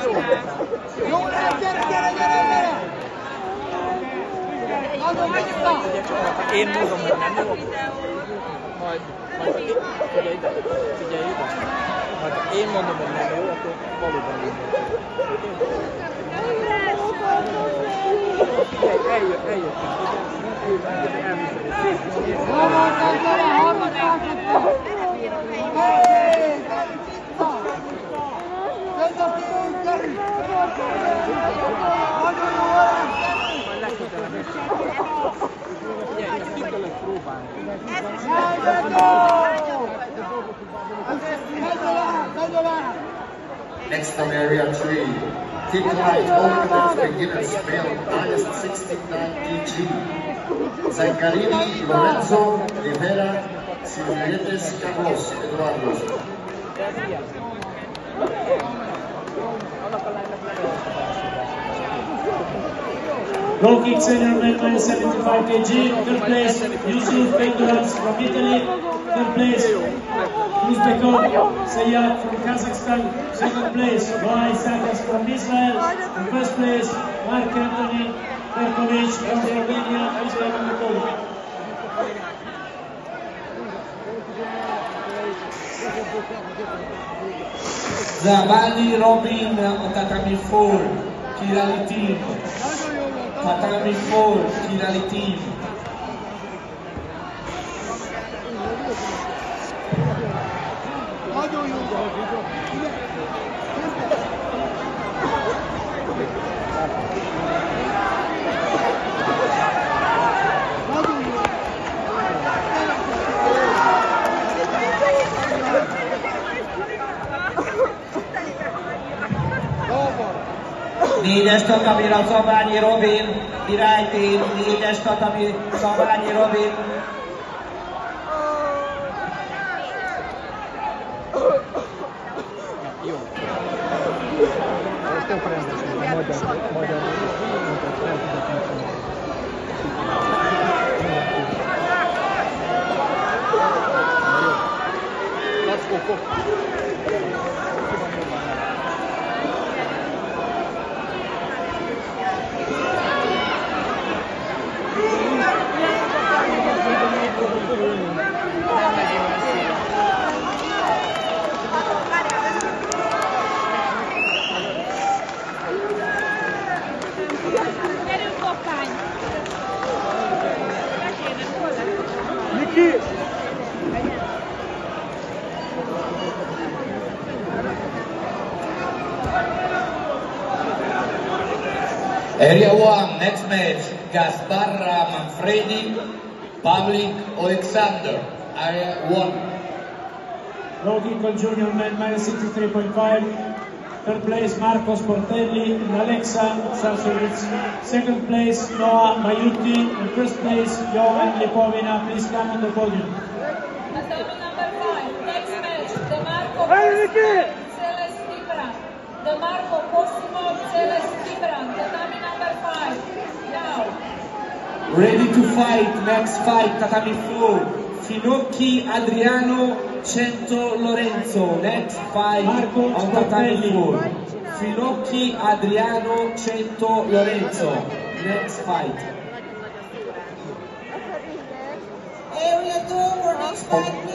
Jó, gyere! Nagyon megnyugta! Én mondom, hogy nem jó. Majd figyelj ide. Ha én mondom, hogy nem jó, akkor valóban nem jó. Eljöttünk. Next from area 3, kick right over the beginners male, minus 69 kg. Zaccarini, Lorenzo, Rivera, Silvietes, Carlos, Eduardo. Goal kick senior men 75 kg. Third place, Yusuf Penduras from Italy. Third place, Uzbekov Seyat from Kazakhstan. Second place, Boy Sakas from Israel. And first place, Mark Anthony Perkovic from Slovenia. Please welcome the podium. Zabani Robin on Tatami 4, Kirali team. Tatami 4, Kirali team. Négyes tatamira Szabányi Robin, királytén, négyes tatami Szabányi Robin. Jó. Ez tök rendes, magyar. Let's go. Area 1, next match, Gasparra Manfredi, Pavlik Alexander, Area 1. Goal kick on junior men minus 63.5. Third place, Marcos Portelli and Alexa Sarcevic. Second place, Noah Mayuti. And first place, Johan Lipovina. Please come on the podium. Tatami number 5, next match, DeMarco Posimo, Celes Gibran. DeMarco Posimo, Celes Gibran. Tatami number 5, now. Ready to fight, next fight, Tatami 4. Finocchi Adriano, Cento Lorenzo, next fight on Tatami 4. Finocchi Adriano, Cento Lorenzo, next fight. Area 2 for next fight.